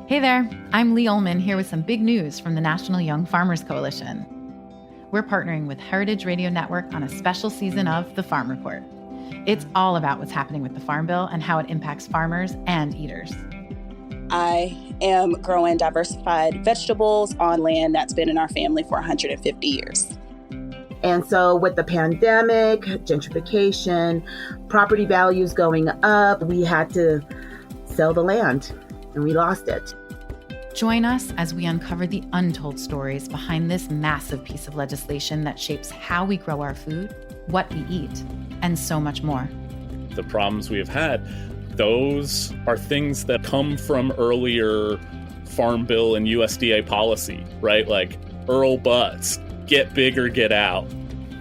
Hey there, I'm Lee Ullman here with some big news from the National Young Farmers Coalition. We're partnering with Heritage Radio Network on a special season of The Farm Report. It's all about what's happening with the Farm Bill and how it impacts farmers and eaters. I am growing diversified vegetables on land that's been in our family for 150 years. And so with the pandemic, gentrification, property values going up, we had to sell the land and we lost it. Join us as we uncover the untold stories behind this massive piece of legislation that shapes how we grow our food, what we eat, and so much more. The problems we have had, those are things that come from earlier Farm Bill and USDA policy, right? Like Earl Butts, get big or get out.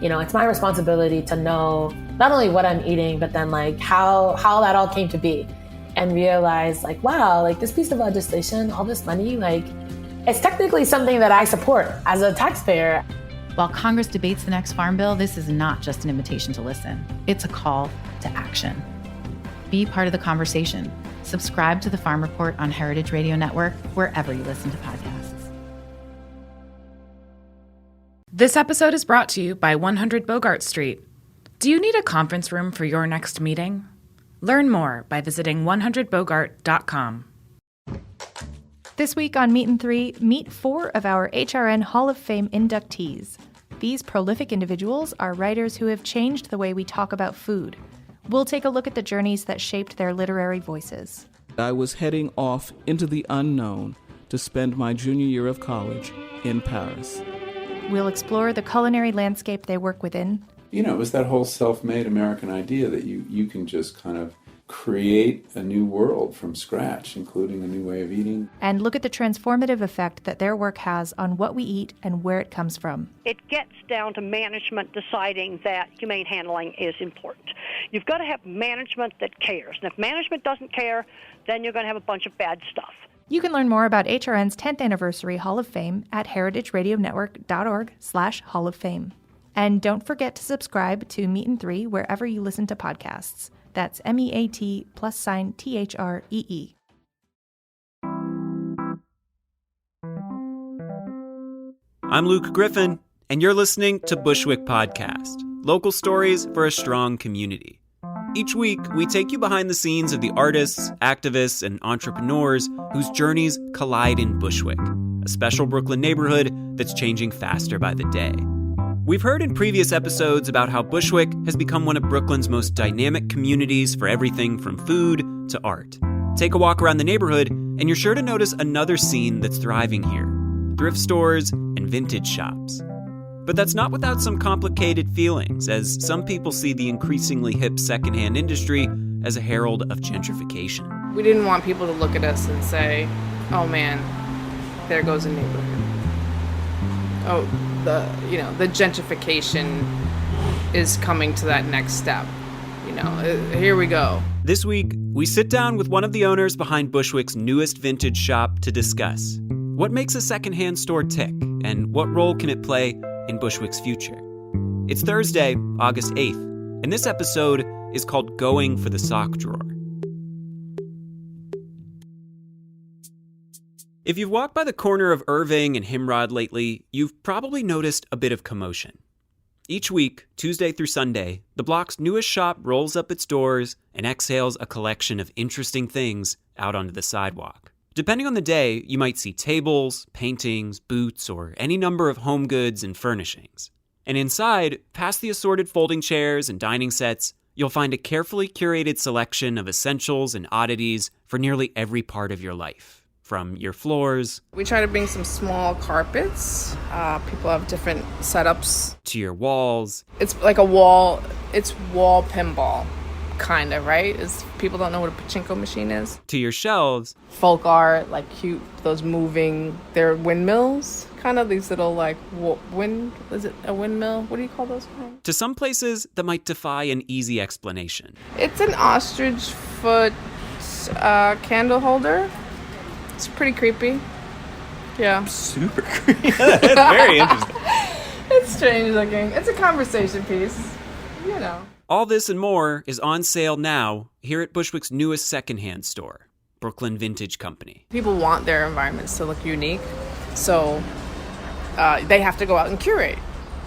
You know, it's my responsibility to know not only what I'm eating, but then like how that all came to be. And realize like, wow, like this piece of legislation, all this money, like it's technically something that I support as a taxpayer. While Congress debates the next Farm Bill, this is not just an invitation to listen. It's a call to action. Be part of the conversation. Subscribe to the Farm Report on Heritage Radio Network, wherever you listen to podcasts. This episode is brought to you by 100 Bogart Street. Do you need a conference room for your next meeting? Learn more by visiting 100bogart.com. This week on Meet and Three, meet 4 of our HRN Hall of Fame inductees. These prolific individuals are writers who have changed the way we talk about food. We'll take a look at the journeys that shaped their literary voices. I was heading off into the unknown to spend my junior year of college in Paris. We'll explore the culinary landscape they work within. You know, it was that whole self-made American idea that you can just kind of create a new world from scratch, including a new way of eating. And look at the transformative effect that their work has on what we eat and where it comes from. It gets down to management deciding that humane handling is important. You've got to have management that cares. And if management doesn't care, then you're going to have a bunch of bad stuff. You can learn more about HRN's 10th anniversary Hall of Fame at heritageradionetwork.org/Hall of Fame. And don't forget to subscribe to Meet and Three wherever you listen to podcasts. That's MEAT+THREE. I'm Luke Griffin, and you're listening to Bushwick Podcast, local stories for a strong community. Each week, we take you behind the scenes of the artists, activists, and entrepreneurs whose journeys collide in Bushwick, a special Brooklyn neighborhood that's changing faster by the day. We've heard in previous episodes about how Bushwick has become one of Brooklyn's most dynamic communities for everything from food to art. Take a walk around the neighborhood, and you're sure to notice another scene that's thriving here: thrift stores and vintage shops. But that's not without some complicated feelings, as some people see the increasingly hip secondhand industry as a herald of gentrification. We didn't want people to look at us and say, oh man, there goes a neighborhood. Oh, the gentrification is coming to that next step. Here we go. This week, we sit down with one of the owners behind Bushwick's newest vintage shop to discuss what makes a secondhand store tick and what role can it play in Bushwick's future. It's Thursday, August 8th, and this episode is called Going for the Sock Drawer. If you've walked by the corner of Irving and Himrod lately, you've probably noticed a bit of commotion. Each week, Tuesday through Sunday, the block's newest shop rolls up its doors and exhales a collection of interesting things out onto the sidewalk. Depending on the day, you might see tables, paintings, boots, or any number of home goods and furnishings. And inside, past the assorted folding chairs and dining sets, you'll find a carefully curated selection of essentials and oddities for nearly every part of your life. From your floors, we try to bring some small carpets. People have different setups. To your walls. It's like a wall. It's wall pinball, kind of, right? People don't know what a pachinko machine is. To your shelves. Folk art, like cute, those moving, they're windmills, kind of these little like is it a windmill? What do you call those? To some places that might defy an easy explanation. It's an ostrich foot candle holder. It's pretty creepy. Yeah. Super creepy. That's very interesting. It's strange looking. It's a conversation piece, All this and more is on sale now here at Bushwick's newest secondhand store. Brooklyn Vintage Company. People want their environments to look unique, so they have to go out and curate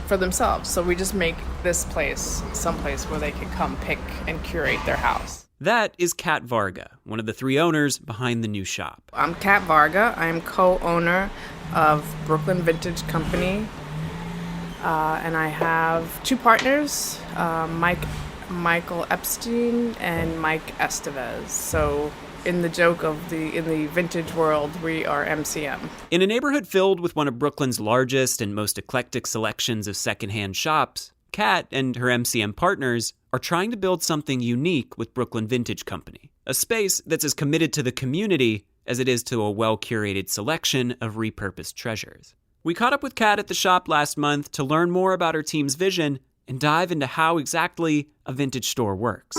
for themselves. So we just make this place someplace where they can come pick and curate their house. That is Kat Varga, one of the 3 owners behind the new shop. I'm Kat Varga. I am co-owner of Brooklyn Vintage Company. And I have 2 partners, Michael Epstein and Mike Estevez. So in the joke of in the vintage world, we are MCM. In a neighborhood filled with one of Brooklyn's largest and most eclectic selections of secondhand shops, Kat and her MCM partners are trying to build something unique with Brooklyn Vintage Company, a space that's as committed to the community as it is to a well-curated selection of repurposed treasures. We caught up with Kat at the shop last month to learn more about her team's vision and dive into how exactly a vintage store works.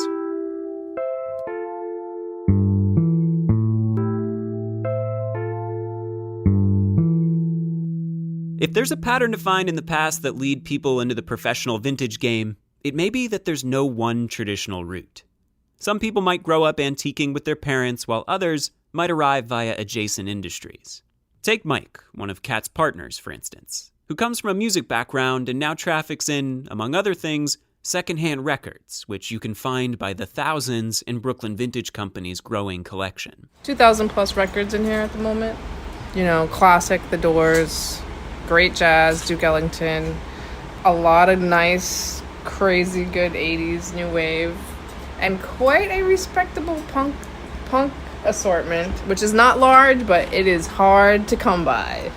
If there's a pattern to find in the past that lead people into the professional vintage game, it may be that there's no one traditional route. Some people might grow up antiquing with their parents, while others might arrive via adjacent industries. Take Mike, one of Kat's partners, for instance, who comes from a music background and now traffics in, among other things, secondhand records, which you can find by the thousands in Brooklyn Vintage Company's growing collection. 2,000 plus records in here at the moment. You know, classic, The Doors, great jazz, Duke Ellington, a lot of nice, crazy good 80s new wave, and quite a respectable punk assortment, which is not large, but it is hard to come by.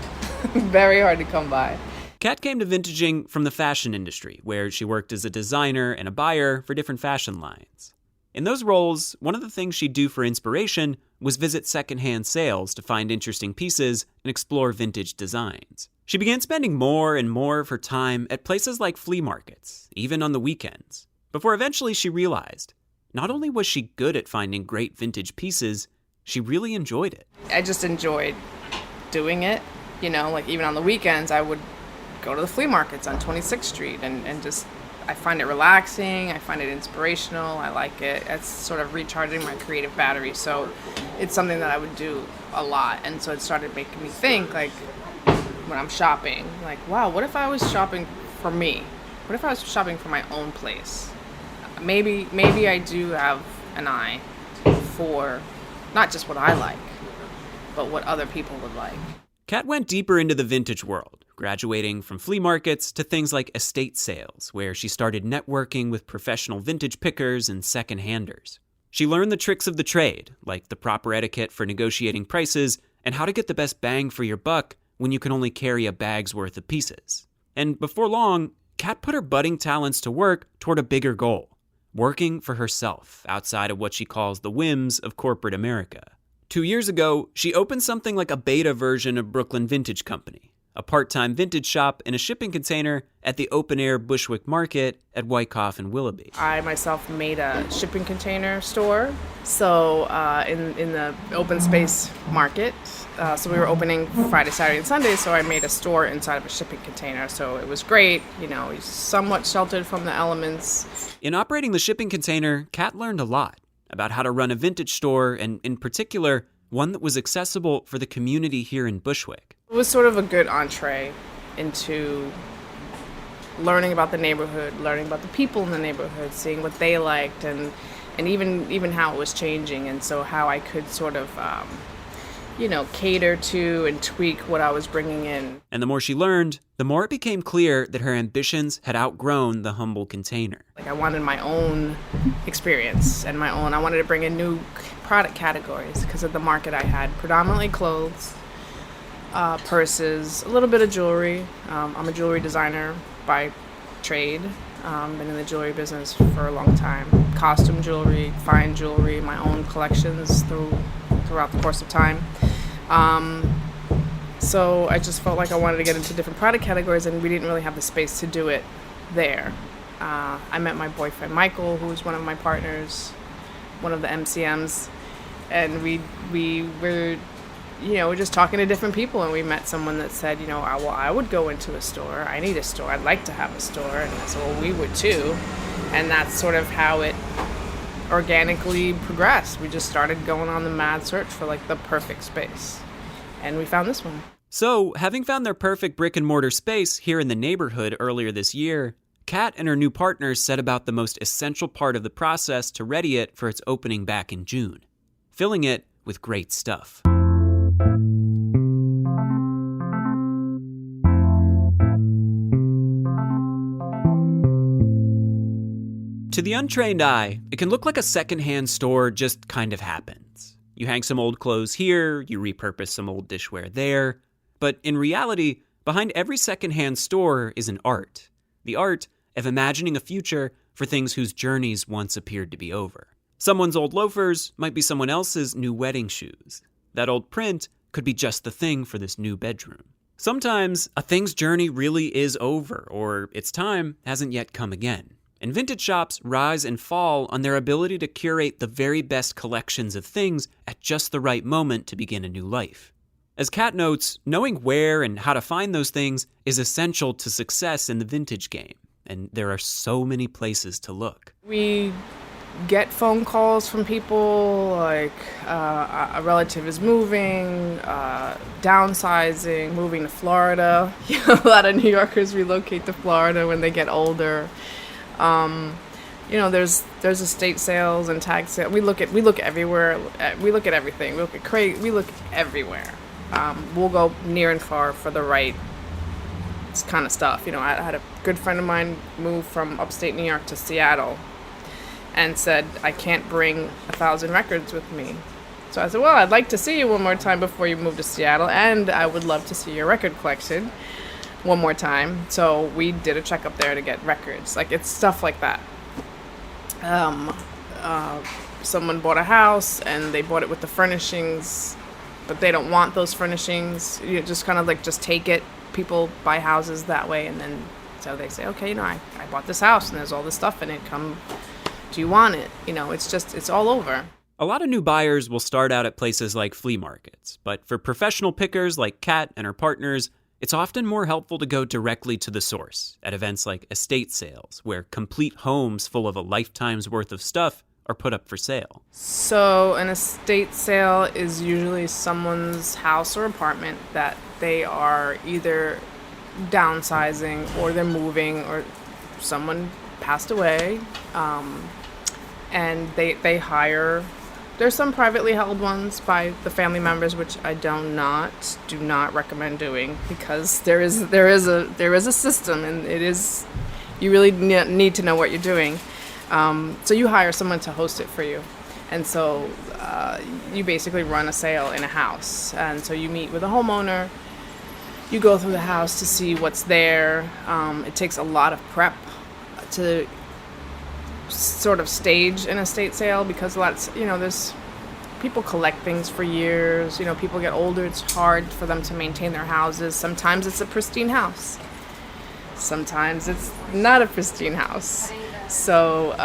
Very hard to come by. Kat came to vintaging from the fashion industry, where she worked as a designer and a buyer for different fashion lines. In those roles, one of the things she'd do for inspiration was visit secondhand sales to find interesting pieces and explore vintage designs. She began spending more and more of her time at places like flea markets, even on the weekends, before eventually she realized not only was she good at finding great vintage pieces, she really enjoyed it. I just enjoyed doing it. You know, like even on the weekends, I would go to the flea markets on 26th Street and just, I find it relaxing, I find it inspirational, I like it. It's sort of recharging my creative battery, so it's something that I would do a lot. And so it started making me think, like, when I'm shopping, like, wow, what if I was shopping for me? What if I was shopping for my own place? Maybe I do have an eye for not just what I like, but what other people would like. Kat went deeper into the vintage world, graduating from flea markets to things like estate sales, where she started networking with professional vintage pickers and second-handers. She learned the tricks of the trade, like the proper etiquette for negotiating prices and how to get the best bang for your buck when you can only carry a bag's worth of pieces. And before long, Kat put her budding talents to work toward a bigger goal, working for herself outside of what she calls the whims of corporate America. 2 years ago, she opened something like a beta version of Brooklyn Vintage Company, a part-time vintage shop in a shipping container at the open-air Bushwick Market at Wyckoff and Willoughby. I myself made a shipping container store, so in the open space market. So we were opening Friday, Saturday, and Sunday, so I made a store inside of a shipping container. So it was great, you know, somewhat sheltered from the elements. In operating the shipping container, Kat learned a lot about how to run a vintage store, and in particular, one that was accessible for the community here in Bushwick. It was sort of a good entree into learning about the neighborhood, learning about the people in the neighborhood, seeing what they liked, and even how it was changing, and so how I could sort of cater to and tweak what I was bringing in. And the more she learned, the more it became clear that her ambitions had outgrown the humble container. Like I wanted my own experience and I wanted to bring in new product categories because of the market I had. Predominantly clothes, purses, a little bit of jewelry. I'm a jewelry designer by trade. Been in the jewelry business for a long time. Costume jewelry, fine jewelry, my own collections throughout the course of time. So I just felt like I wanted to get into different product categories, and we didn't really have the space to do it there. I met my boyfriend Michael, who was one of my partners, one of the MCMs, and we were we're just talking to different people, and we met someone that said, I would go into a store. I need a store. I'd like to have a store. And I said, well, we would too. And that's sort of how it organically progressed. We just started going on the mad search for like the perfect space. And we found this one. So, having found their perfect brick and mortar space here in the neighborhood earlier this year, Kat and her new partners set about the most essential part of the process to ready it for its opening back in June, filling it with great stuff. To the untrained eye, it can look like a secondhand store just kind of happens. You hang some old clothes here, you repurpose some old dishware there. But in reality, behind every secondhand store is an art. The art of imagining a future for things whose journeys once appeared to be over. Someone's old loafers might be someone else's new wedding shoes. That old print could be just the thing for this new bedroom. Sometimes a thing's journey really is over, or its time hasn't yet come again. And vintage shops rise and fall on their ability to curate the very best collections of things at just the right moment to begin a new life. As Kat notes, knowing where and how to find those things is essential to success in the vintage game, and there are so many places to look. We get phone calls from people like a relative is moving, downsizing, moving to Florida. A lot of New Yorkers relocate to Florida when they get older. There's estate sales and tag sales. We look everywhere. We look at everything. We look at crate. We look everywhere. We'll go near and far for the right kind of stuff. I had a good friend of mine move from upstate New York to Seattle and said, I can't bring 1,000 records with me. So I said, well, I'd like to see you one more time before you move to Seattle, and I would love to see your record collection one more time. So we did a check up there to get records. Like, it's stuff like that. Someone bought a house and they bought it with the furnishings, but they don't want those furnishings. You just kind of like just take it. People buy houses that way, and then so they say, okay, I bought this house and there's all this stuff in it. Do you want it? It's all over. A lot of new buyers will start out at places like flea markets, but for professional pickers like Kat and her partners, it's often more helpful to go directly to the source at events like estate sales, where complete homes full of a lifetime's worth of stuff are put up for sale. So an estate sale is usually someone's house or apartment that they are either downsizing or they're moving or someone passed away, and they hire. There's some privately held ones by the family members, which I do not recommend doing, because there is a system, and you really need to know what you're doing. So you hire someone to host it for you, and so you basically run a sale in a house, and so you meet with a homeowner. You go through the house to see what's there. It takes a lot of prep to sort of stage an estate sale, because there's people collect things for years. People get older. It's hard for them to maintain their houses. Sometimes it's a pristine house. Sometimes it's not a pristine house. So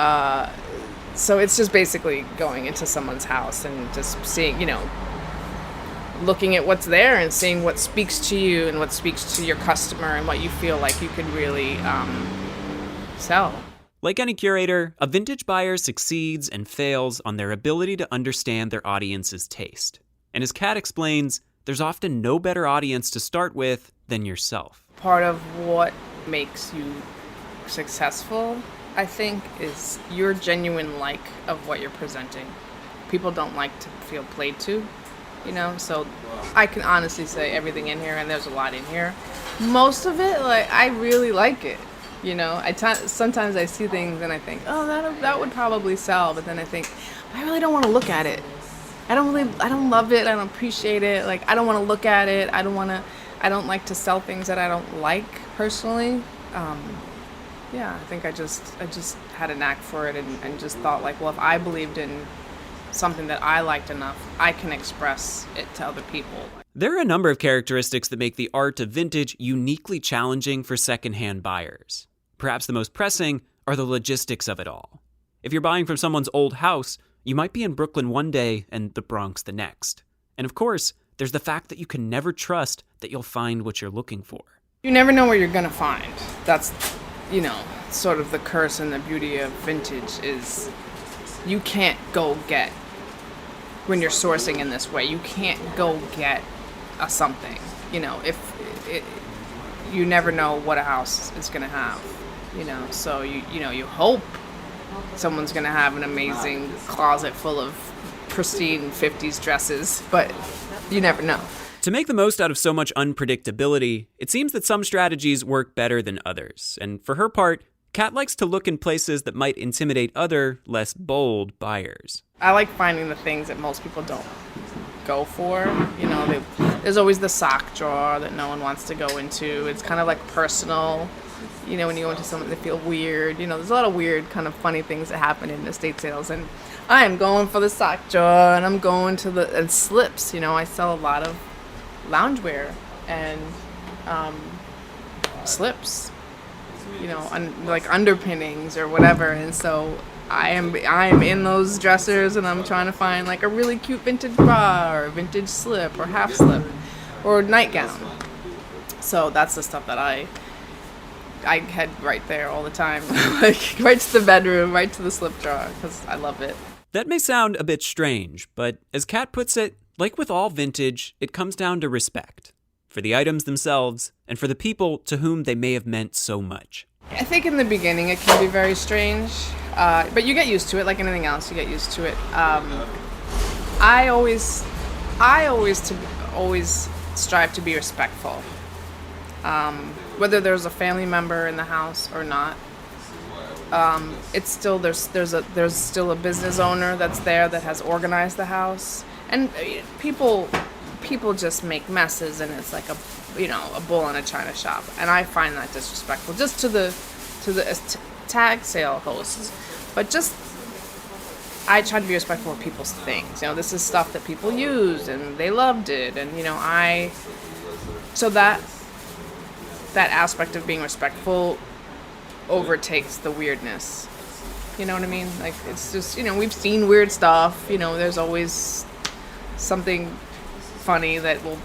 it's just basically going into someone's house and just seeing, looking at what's there and seeing what speaks to you and what speaks to your customer and what you feel like you could really sell. Like any curator, a vintage buyer succeeds and fails on their ability to understand their audience's taste. And as Kat explains, there's often no better audience to start with than yourself. Part of what makes you successful, I think, is your genuine like of what you're presenting. People don't like to feel played to, so I can honestly say everything in here, and there's a lot in here. Most of it, I really like it. Sometimes I see things and I think, oh, that would probably sell, but then I think, I really don't want to look at it. I don't love it. I don't appreciate it. I don't want to look at it. I don't like to sell things that I don't like personally. I think I just had a knack for it and just thought if I believed in something that I liked enough, I can express it to other people. There are a number of characteristics that make the art of vintage uniquely challenging for secondhand buyers. Perhaps the most pressing are the logistics of it all. If you're buying from someone's old house, you might be in Brooklyn one day and the Bronx the next. And of course, there's the fact that you can never trust that you'll find what you're looking for. You never know where you're going to find. That's, sort of the curse and the beauty of vintage is you can't go get, when you're sourcing in this way, you can't go get a something. You know, you never know what a house is going to have, you know, so you hope someone's going to have an amazing closet full of pristine 50s dresses, but you never know. To make the most out of so much unpredictability, it seems that some strategies work better than others. And for her part, Kat likes to look in places that might intimidate other, less bold buyers. I like finding the things that most people don't go for. You know, there's always the sock drawer that no one wants to go into. It's kind of like personal. You know, when you go into something that feel weird, you know, there's a lot of weird kind of funny things that happen in estate sales. And I am going for the sock drawer, and I'm going to and slips. You know, I sell a lot of loungewear and slips, you know, like underpinnings or whatever. And so I am in those dressers, and I'm trying to find like a really cute vintage bra or a vintage slip or half slip or nightgown. So that's the stuff that I head right there all the time, like right to the bedroom, right to the slip drawer, because I love it. That may sound a bit strange, but as Kat puts it, like with all vintage, it comes down to respect for the items themselves and for the people to whom they may have meant so much. I think in the beginning it can be very strange, but you get used to it. Like anything else, you get used to it. I always strive to be respectful, whether there's a family member in the house or not. It's still there's still a business owner that's there that has organized the house, and people just make messes, and it's like a bull in a china shop, and I find that disrespectful just to the tag sale hosts. But just I try to be respectful of people's things. You know, this is stuff that people used and they loved it, and so that aspect of being respectful overtakes the weirdness. You know what I mean? Like, it's just, we've seen weird stuff. There's always something funny that will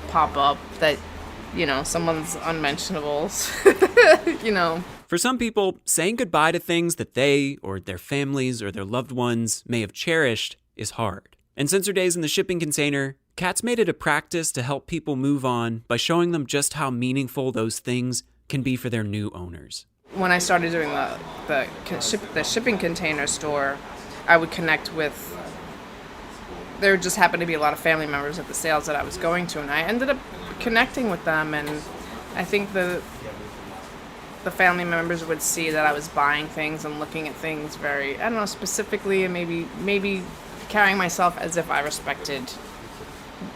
pop up that, someone's unmentionables. For some people, saying goodbye to things that they or their families or their loved ones may have cherished is hard. And since her days in the shipping container, Kat's made it a practice to help people move on by showing them just how meaningful those things can be for their new owners. When I started doing the shipping container store, I would connect with, there just happened to be a lot of family members at the sales that I was going to, and I ended up connecting with them, and I think the family members would see that I was buying things and looking at things very, I don't know, specifically, and maybe carrying myself as if I respected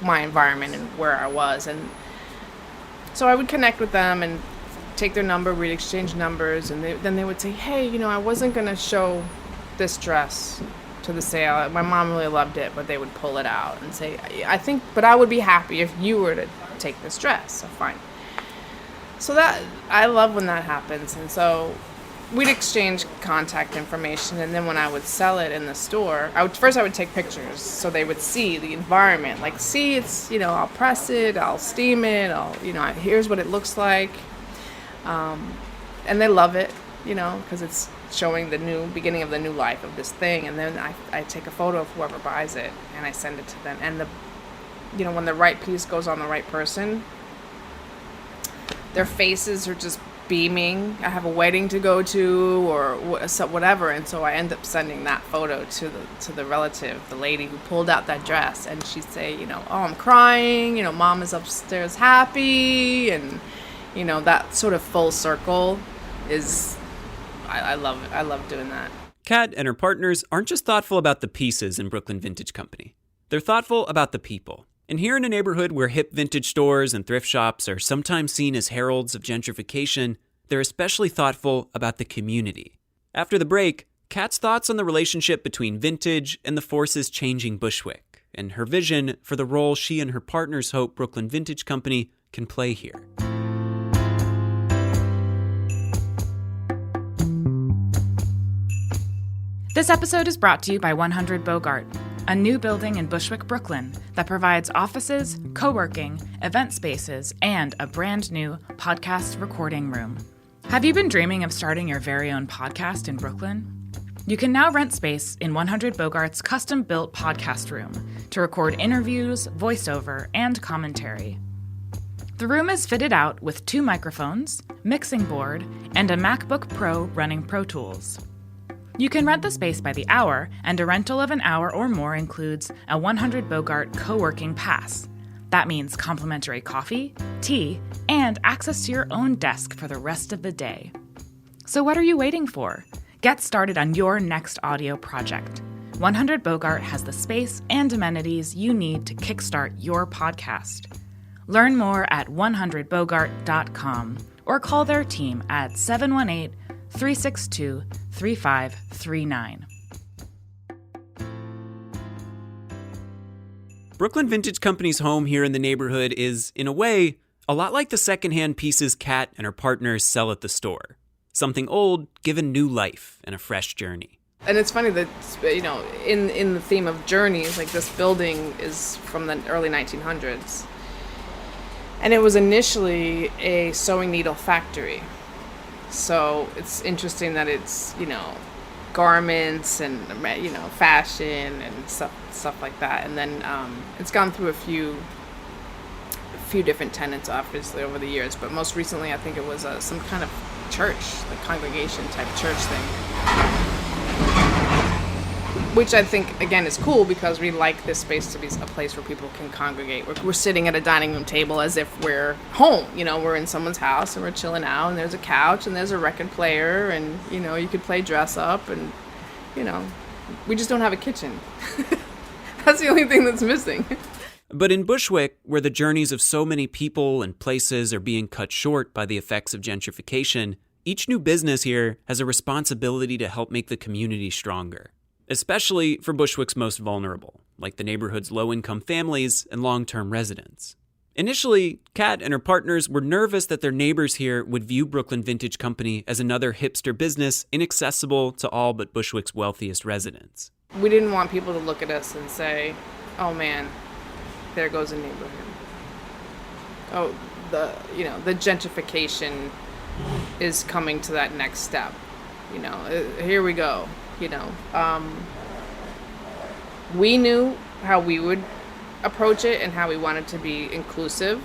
my environment and where I was. And so I would connect with them and take their number, we'd exchange numbers, and then they would say, hey, I wasn't going to show this dress to the sale. My mom really loved it, but they would pull it out and say, but I would be happy if you were to take this dress. So fine. So that, I love when that happens. And so we'd exchange contact information, and then when I would sell it in the store, I would take pictures so they would see the environment. Like, see, it's, I'll press it, I'll steam it, here's what it looks like. And they love it, because it's showing the new beginning of the new life of this thing. And then I take a photo of whoever buys it and I send it to them. And when the right piece goes on the right person, their faces are just beaming. I have a wedding to go to or whatever, and so I end up sending that photo to the relative, the lady who pulled out that dress, and she'd say, oh, I'm crying, mom is upstairs happy, and that sort of full circle is, I love it. I love doing that. Kat and her partners aren't just thoughtful about the pieces in Brooklyn Vintage Company. They're thoughtful about the people. And here in a neighborhood where hip vintage stores and thrift shops are sometimes seen as heralds of gentrification, they're especially thoughtful about the community. After the break, Kat's thoughts on the relationship between vintage and the forces changing Bushwick, and her vision for the role she and her partners hope Brooklyn Vintage Company can play here. This episode is brought to you by 100 Bogart, a new building in Bushwick, Brooklyn that provides offices, co-working, event spaces, and a brand new podcast recording room. Have you been dreaming of starting your very own podcast in Brooklyn? You can now rent space in 100 Bogart's custom-built podcast room to record interviews, voiceover, and commentary. The room is fitted out with 2 microphones, mixing board, and a MacBook Pro running Pro Tools. You can rent the space by the hour, and a rental of an hour or more includes a 100 Bogart co-working pass. That means complimentary coffee, tea, and access to your own desk for the rest of the day. So what are you waiting for? Get started on your next audio project. 100 Bogart has the space and amenities you need to kickstart your podcast. Learn more at 100bogart.com or call their team at 718-362-3539. Brooklyn Vintage Company's home here in the neighborhood is, in a way, a lot like the secondhand pieces Kat and her partners sell at the store. Something old given new life and a fresh journey. And it's funny that, in the theme of journeys, like this building is from the early 1900s. And it was initially a sewing needle factory. So it's interesting that it's, garments and, fashion and stuff like that. And then it's gone through a few different tenants, obviously, over the years. But most recently, I think it was some kind of church, like congregation type church thing. Which I think, again, is cool because we like this space to be a place where people can congregate. We're sitting at a dining room table as if we're home. We're in someone's house and we're chilling out, and there's a couch and there's a record player, and, you could play dress up, and, we just don't have a kitchen. That's the only thing that's missing. But in Bushwick, where the journeys of so many people and places are being cut short by the effects of gentrification, each new business here has a responsibility to help make the community stronger. Especially for Bushwick's most vulnerable, like the neighborhood's low-income families and long-term residents. Initially, Kat and her partners were nervous that their neighbors here would view Brooklyn Vintage Company as another hipster business inaccessible to all but Bushwick's wealthiest residents. We didn't want people to look at us and say, oh man, there goes a neighborhood. Oh, the gentrification is coming to that next step. Here we go. We knew how we would approach it and how we wanted to be inclusive.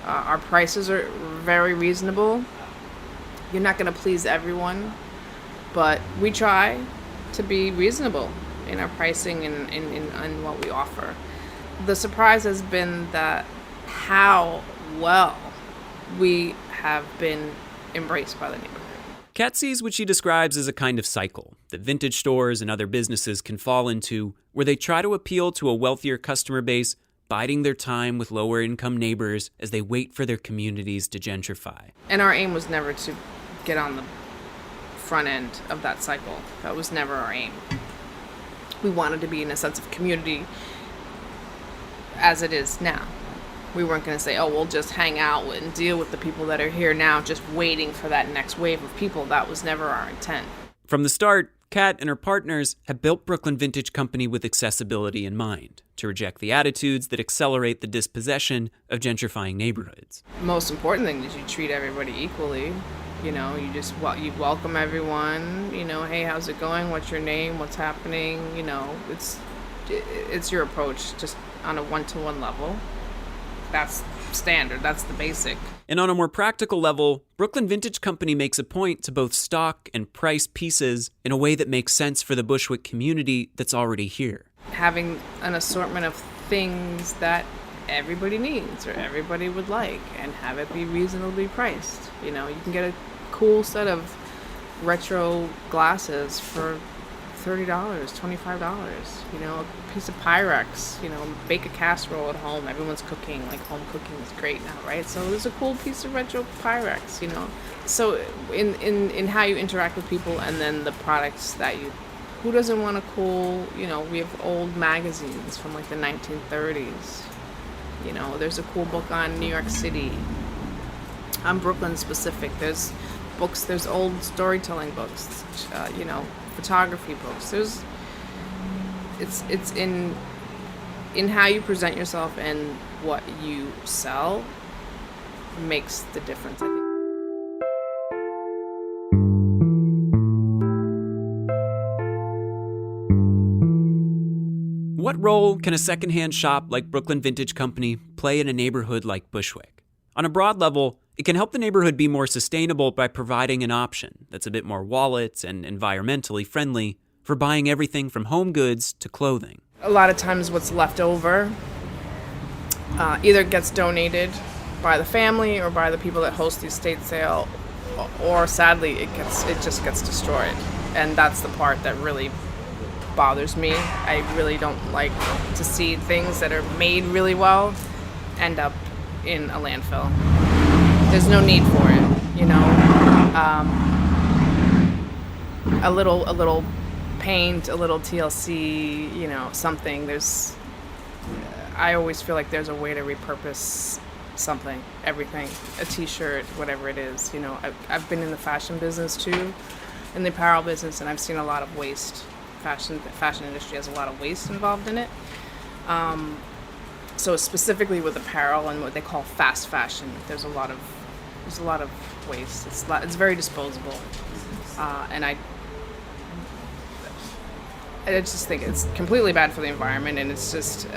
Our prices are very reasonable. You're not going to please everyone, but we try to be reasonable in our pricing and in what we offer. The surprise has been that how well we have been embraced by the neighborhood. Kat sees what she describes as a kind of cycle that vintage stores and other businesses can fall into, where they try to appeal to a wealthier customer base, biding their time with lower-income neighbors as they wait for their communities to gentrify. And our aim was never to get on the front end of that cycle. That was never our aim. We wanted to be in a sense of community as it is now. We weren't going to say, oh, we'll just hang out and deal with the people that are here now, just waiting for that next wave of people. That was never our intent. From the start, Kat and her partners have built Brooklyn Vintage Company with accessibility in mind, to reject the attitudes that accelerate the dispossession of gentrifying neighborhoods. Most important thing is you treat everybody equally. You welcome everyone. Hey, how's it going? What's your name? What's happening? It's your approach, just on a one-to-one level. That's standard. That's the basic. And on a more practical level, Brooklyn Vintage Company makes a point to both stock and price pieces in a way that makes sense for the Bushwick community that's already here. Having an assortment of things that everybody needs or everybody would like, and have it be reasonably priced. You can get a cool set of retro glasses for $30, $25, a piece of Pyrex, bake a casserole at home. Everyone's cooking, like home cooking is great now, right? So there's a cool piece of retro Pyrex, So in how you interact with people, and then the products that who doesn't want a cool, we have old magazines from like the 1930s. There's a cool book on New York City. On Brooklyn specific, there's books, there's old storytelling books, photography books. It's in how you present yourself and what you sell makes the difference, I think. role can a secondhand shop like Brooklyn Vintage Company play in a neighborhood like Bushwick? On a broad level, it can help the neighborhood be more sustainable by providing an option that's a bit more wallet and environmentally friendly for buying everything from home goods to clothing. A lot of times what's left over either gets donated by the family or by the people that host the estate sale, or sadly it just gets destroyed. And that's the part that really bothers me. I really don't like to see things that are made really well end up in a landfill. There's no need for it, you know. A little paint, a little TLC, you know, something. I always feel like there's a way to repurpose something, everything, a t-shirt, whatever it is, you know. I've been in the fashion business too, in the apparel business, and I've seen a lot of waste. The fashion industry has a lot of waste involved in it. So specifically with apparel and what they call fast fashion, there's a lot of waste. It's very disposable, and I just think it's completely bad for the environment, and it's just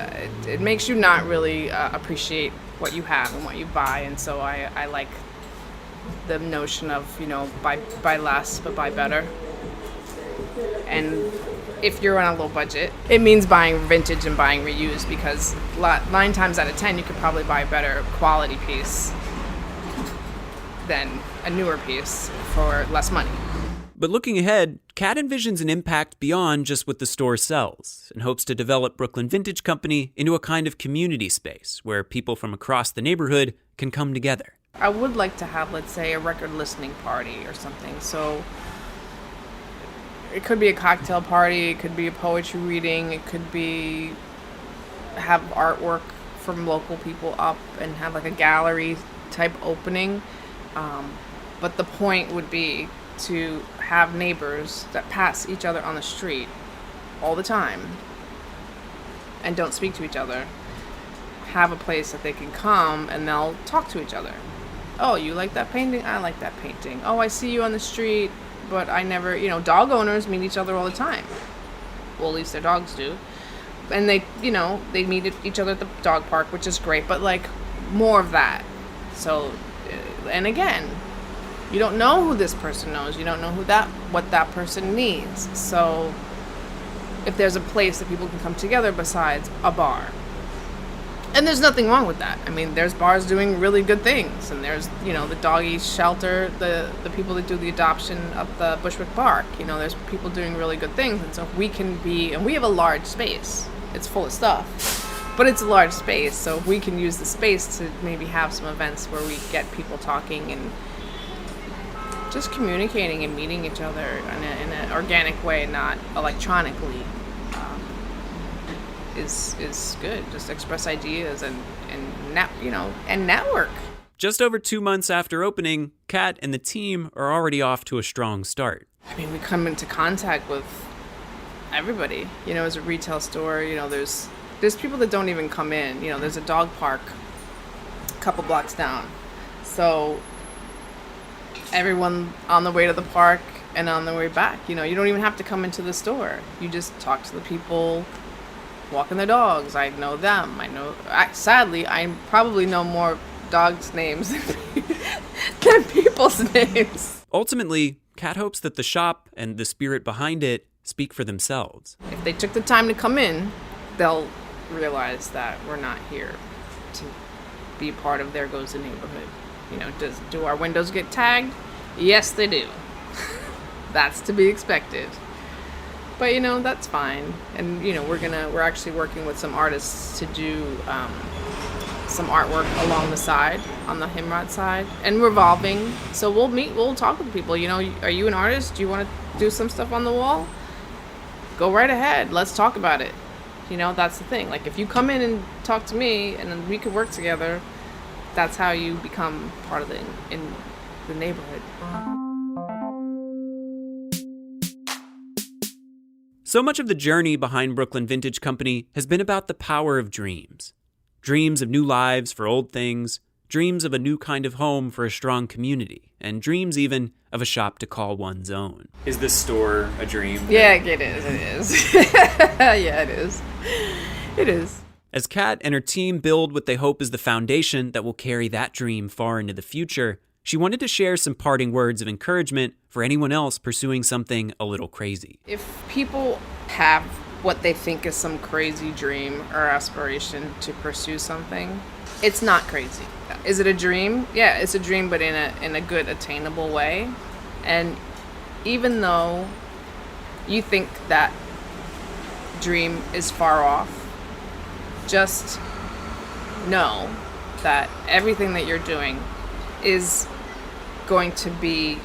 it makes you not really appreciate what you have and what you buy. And so I like the notion of, you know, buy less but buy better. And if you're on a low budget, it means buying vintage and buying reused, because 9 times out of 10 you could probably buy a better quality piece than a newer piece for less money. But looking ahead, Kat envisions an impact beyond just what the store sells and hopes to develop Brooklyn Vintage Company into a kind of community space where people from across the neighborhood can come together. I would like to have, let's say, a record listening party or something. So it could be a cocktail party, it could be a poetry reading, it could be have artwork from local people up and have like a gallery type opening. But the point would be to have neighbors that pass each other on the street all the time and don't speak to each other have a place that they can come and they'll talk to each other. Oh, you like that painting? I like that painting. Oh, I see you on the street, but I never, you know, dog owners meet each other all the time. Well, at least their dogs do. And they, you know, they meet each other at the dog park, which is great, but like more of that. So, and again, you don't know who this person knows. You don't know what that person needs. So if there's a place that people can come together besides a bar. And there's nothing wrong with that. I mean, there's bars doing really good things. And there's, you know, the doggy shelter, the people that do the adoption up the Bushwick Park. You know, there's people doing really good things. And so if we can be, and we have a large space. It's full of stuff. But it's a large space. So if we can use the space to maybe have some events where we get people talking and just communicating and meeting each other in an organic way, not electronically, is good. Just express ideas and network. Just over 2 months after opening, Kat and the team are already off to a strong start. I mean, we come into contact with everybody. You know, as a retail store, you know, there's people that don't even come in. You know, there's a dog park a couple blocks down. So everyone on the way to the park and on the way back, you know, you don't even have to come into the store. You just talk to the people walking their dogs. I know them. Sadly, I probably know more dogs' names than people's names. Ultimately, Kat hopes that the shop and the spirit behind it speak for themselves. If they took the time to come in, they'll realize that we're not here to be part of There Goes the Neighborhood. You know, do our windows get tagged? Yes, they do. That's to be expected. But, you know, that's fine. And, you know, we're actually working with some artists to do some artwork along the side, on the Himrod side, and revolving. So we'll talk with people. You know, are you an artist? Do you want to do some stuff on the wall? Go right ahead. Let's talk about it. You know, that's the thing. Like, if you come in and talk to me and then we could work together, that's how you become part of in the neighborhood. So much of the journey behind Brooklyn Vintage Company has been about the power of dreams. Dreams of new lives for old things, dreams of a new kind of home for a strong community, and dreams even of a shop to call one's own. Is this store a dream? Yeah, it is. Yeah, it is. It is. As Kat and her team build what they hope is the foundation that will carry that dream far into the future, she wanted to share some parting words of encouragement for anyone else pursuing something a little crazy. If people have what they think is some crazy dream or aspiration to pursue something, it's not crazy. Is it a dream? Yeah, it's a dream, but in a good, attainable way. And even though you think that dream is far off, just know that everything that you're doing is going to be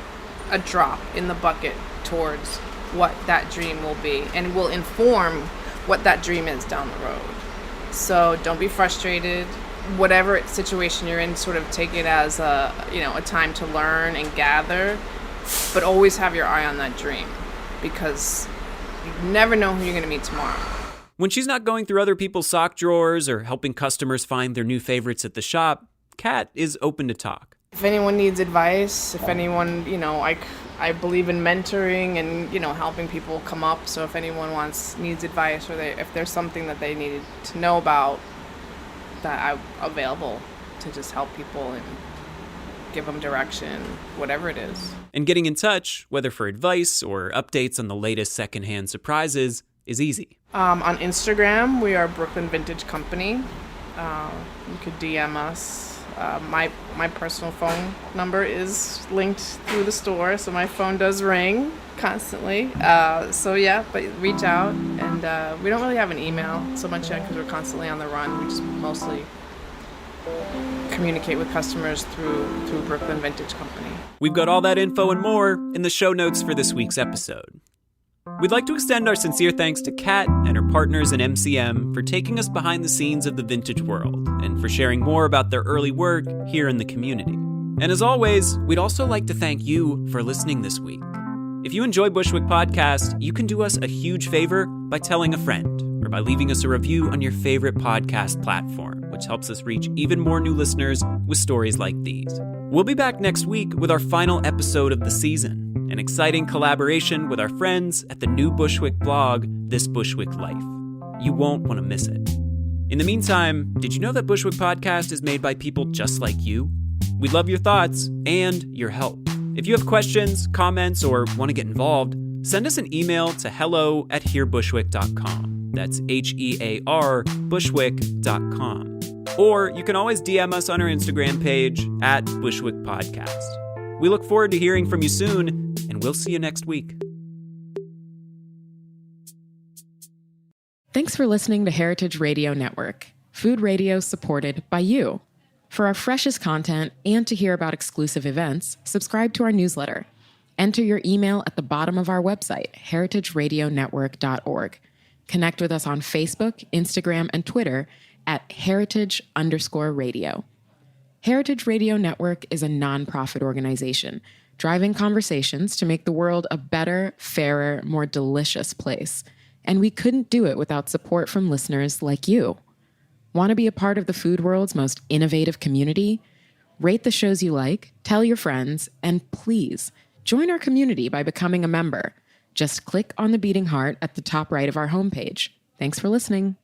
a drop in the bucket towards what that dream will be, and will inform what that dream is down the road. So don't be frustrated. Whatever situation you're in, sort of take it as a time to learn and gather, but always have your eye on that dream, because you never know who you're going to meet tomorrow. When she's not going through other people's sock drawers or helping customers find their new favorites at the shop, Kat is open to talk. If anyone needs advice, if anyone, I believe in mentoring and, helping people come up. So if anyone needs advice, or if there's something that they needed to know about, that I'm available to just help people and give them direction, whatever it is. And getting in touch, whether for advice or updates on the latest secondhand surprises, is easy. On Instagram, we are Brooklyn Vintage Company. You could DM us. My personal phone number is linked through the store, so my phone does ring constantly. But reach out, and we don't really have an email so much yet because we're constantly on the run. We just mostly communicate with customers through Brooklyn Vintage Company. We've got all that info and more in the show notes for this week's episode. We'd like to extend our sincere thanks to Kat and her partners in MCM for taking us behind the scenes of the vintage world and for sharing more about their early work here in the community. And as always, we'd also like to thank you for listening this week. If you enjoy Bushwick Podcast, you can do us a huge favor by telling a friend or by leaving us a review on your favorite podcast platform, which helps us reach even more new listeners with stories like these. We'll be back next week with our final episode of the season, an exciting collaboration with our friends at the new Bushwick blog, This Bushwick Life. You won't want to miss it. In the meantime, did you know that Bushwick Podcast is made by people just like you? We'd love your thoughts and your help. If you have questions, comments, or want to get involved, send us an email to hello@hearbushwick.com. That's HEAR Bushwick.com. Or you can always DM us on our Instagram page @Bushwick Podcast. We look forward to hearing from you soon, and we'll see you next week. Thanks for listening to Heritage Radio Network, food radio supported by you. For our freshest content and to hear about exclusive events, subscribe to our newsletter. Enter your email at the bottom of our website, heritageradionetwork.org. Connect with us on Facebook, Instagram, and Twitter @heritage_radio. Heritage Radio Network is a nonprofit organization driving conversations to make the world a better, fairer, more delicious place. And we couldn't do it without support from listeners like you. Want to be a part of the food world's most innovative community? Rate the shows you like, tell your friends, and please join our community by becoming a member. Just click on the beating heart at the top right of our homepage. Thanks for listening.